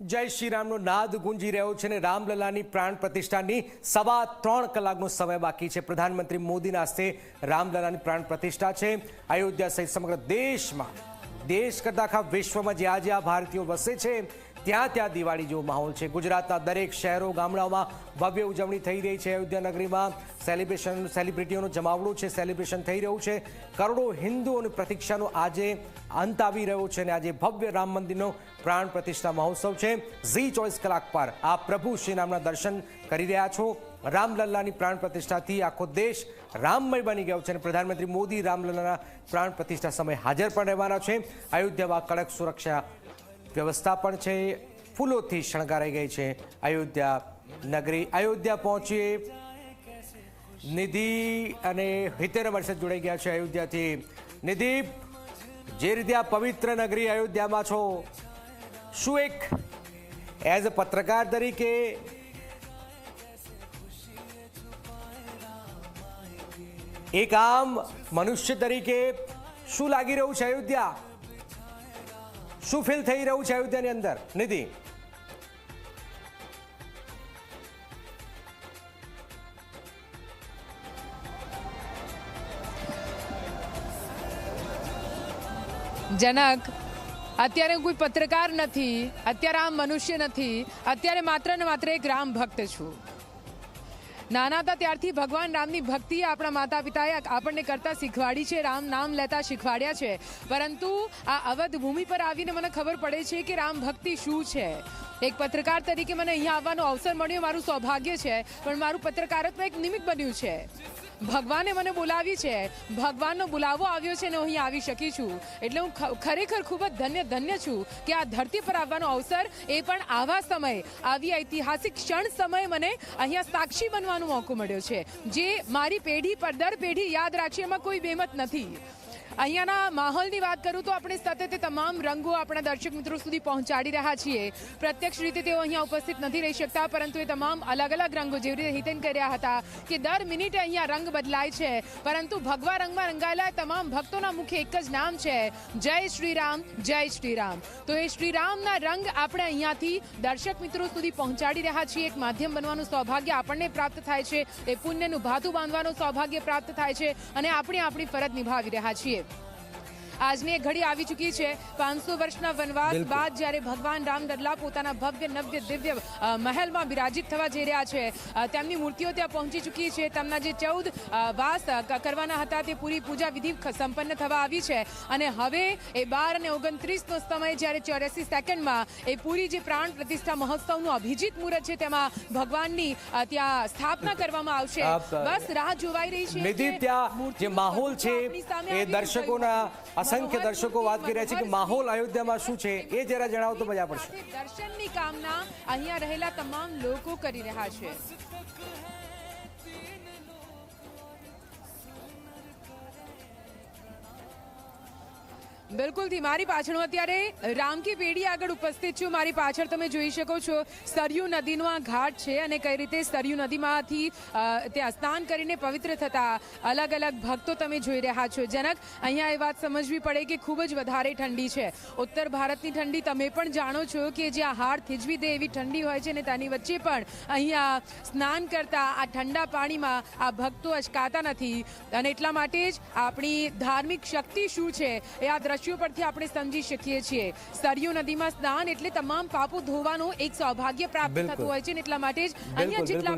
જય શ્રી રામનો નાદ ગુંજી રહ્યો છે અને રામલલાની પ્રાણ પ્રતિષ્ઠાની 3.25 કલાકનો સમય બાકી છે। પ્રધાનમંત્રી મોદીના હસ્તે રામલલાની પ્રાણ પ્રતિષ્ઠા છે। અયોધ્યા સહિત સમગ્ર દેશમાં, દેશ કરતા આખા વિશ્વમાં જ્યાં જ્યાં ભારતીયો વસે છે ત્યાં ત્યાં દિવાળી જેવો માહોલ છે। ગુજરાતના દરેક શહેરો ગામડાઓમાં ભવ્ય ઉજવણી થઈ રહી છે। અયોધ્યા નગરીમાં સેલિબ્રિટીઓનો જમાવડો છે, સેલિબ્રેશન થઈ રહ્યું છે। કરોડો હિન્દુઓની પ્રતીક્ષાનો આજે અંત આવી રહ્યો છે અને આજે ભવ્ય રામ મંદિરનો પ્રાણ પ્રતિષ્ઠા મહોત્સવ છે। ઝી 24 કલાક પર આપ પ્રભુ શ્રીરામના દર્શન કરી રહ્યા છો। રામલલ્લાની પ્રાણ પ્રતિષ્ઠાથી આખો દેશ રામમય બની ગયો છે અને પ્રધાનમંત્રી મોદી રામલલ્લાના પ્રાણ પ્રતિષ્ઠા સમયે હાજર પણ રહેવાના છે। અયોધ્યામાં કડક સુરક્ષા વ્યવસ્થા પણ છે, ફૂલોથી શણગારાઈ ગઈ છે અયોધ્યા નગરી। અયોધ્યા પહોંચીએ નિધિ અને હિતેન વર્ષ જોડાઈ ગયા છે અયોધ્યાથી। નિધિ, જે રીતે આ પવિત્ર નગરી અયોધ્યામાં છો, શું એક એઝ અ પત્રકાર તરીકે એક આમ મનુષ્ય તરીકે શું લાગી રહ્યું છે અયોધ્યા? શું ફીલ થઈ રહ્યું છે અયોધ્યાની અંદર નિધિ? જનક, અત્યારે કોઈ પત્રકાર નથી, અત્યારે આમ મનુષ્ય નથી, અત્યારે માત્ર ને માત્ર એક રામ ભક્ત છું। નાના હતા ત્યારથી ભગવાન રામની ભક્તિ આપણા માતા પિતાએ આપણને કરતા શીખવાડી છે, રામ નામ લેતા શીખવાડ્યા છે। પરંતુ આ અવધ ભૂમિ પર આવીને મને ખબર પડે છે કે રામ ભક્તિ શું છે। એક પત્રકાર તરીકે મને અહીંયા આવવાનો અવસર મળ્યો, મારું સૌભાગ્ય છે, પણ મારું પત્રકારત્વ એક નિમિત્ત બન્યું છે। ભગવાને મને બોલાવી છે, ભગવાનનો બોલાવો આવ્યો છે ને હું અહીં આવી શકી છું, એટલે હું ખરેખર ખૂબ જ ધન્ય છું કે આ ધરતી પર આવવાનો અવસર, એ પણ આવા સમય, આવી ઐતિહાસિક ક્ષણ સમયે મને અહીંયા સાક્ષી બનવાનો મોકો મળ્યો છે, જે મારી પેઢી પર દર પેઢી યાદ રાખશે, એમાં કોઈ બેમત નથી। અહીંયાના માહોલની વાત કરું તો આપણે સતત તમામ રંગો આપણા દર્શક મિત્રો સુધી પહોંચાડી રહ્યા છીએ। પ્રત્યક્ષ રીતે તેઓ અહીંયા ઉપસ્થિત નથી રહી શકતા, પરંતુ એ તમામ અલગ અલગ રંગો, જેવી રીતે હિતેન કહી રહ્યા હતા કે દર મિનિટે અહીંયા રંગ બદલાય છે, પરંતુ ભગવા રંગમાં રંગાયેલા તમામ ભક્તોના મુખે એક જ નામ છે, જય શ્રી રામ, જય શ્રી રામ। તો એ શ્રીરામના રંગ આપણે અહીંયાથી દર્શક મિત્રો સુધી પહોંચાડી રહ્યા છીએ। એક માધ્યમ બનવાનું સૌભાગ્ય આપણને પ્રાપ્ત થાય છે, એ પુણ્યનું ભાથું બાંધવાનું સૌભાગ્ય પ્રાપ્ત થાય છે અને આપણી ફરજ નિભાવી રહ્યા છીએ। આજની એક ઘડી આવી ચૂકી છે, 500 વર્ષના વનવાસ બાદ જ્યારે ભગવાન રામલલ્લા પોતાના ભવ્ય નવ્ય દિવ્ય મહેલમાં બિરાજિત થવા જઈ રહ્યા છે, તેમની મૂર્તિઓ ત્યાં પહોંચી ચૂકી છે। તેમના જે 14 વાસ કરવાના હતા તે પૂરી પૂજા વિધિ સંપન્ન થવા આવી છે અને હવે એ 12 અને 29નો સમય, જ્યારે 84 સેકન્ડમાં એ પૂરી જે પ્રાણ પ્રતિષ્ઠા મહોત્સવનું અભિજીત મુહૂર્ત છે, તેમાં ભગવાનની ત્યાં સ્થાપના કરવામાં આવશે। બસ રાહ જોવાઈ રહી છે। નિધિ, ત્યાં જે માહોલ છે એ દર્શકોના, અસંખ્ય દર્શકો વાત કરી રહ્યા છે કે માહોલ અયોધ્યામાં શું છે એ જરા જણાવો તો મજા પડશે। દર્શનની કામના અહીંયા રહેલા તમામ લોકો કરી રહ્યા છે। બિલકુલથી મારી પાછળ અત્યારે રામકી પેઢી આગળ ઉપસ્થિત છું। મારી પાછળ તમે જોઈ શકો છો સરયુ નદીનો આ ઘાટ છે અને કઈ રીતે સરયુ નદીમાંથી ત્યાં સ્નાન કરીને પવિત્ર થતા અલગ અલગ ભક્તો તમે જોઈ રહ્યા છો। જનક, અહીંયા એ વાત સમજવી પડે કે ખૂબ જ વધારે ઠંડી છે। ઉત્તર ભારતની ઠંડી તમે પણ જાણો છો કે જ્યાં હાડ થીજવી દે એવી ઠંડી હોય છે, અને તેની વચ્ચે પણ અહીંયા સ્નાન કરતા આ ઠંડા પાણીમાં આ ભક્તો અચકાતા નથી, અને એટલા માટે જ આપણી ધાર્મિક શક્તિ શું છે એ આ દ્રશ્યો પરથી આપણે સમજી શકીએ છીએ। સરયુ નદીમાં સ્નાન એટલે તમામ પાપો ધોવાનો એક સૌભાગ્ય પ્રાપ્ત થતું હોય છે, એટલા માટે જ અહીંયા જેટલા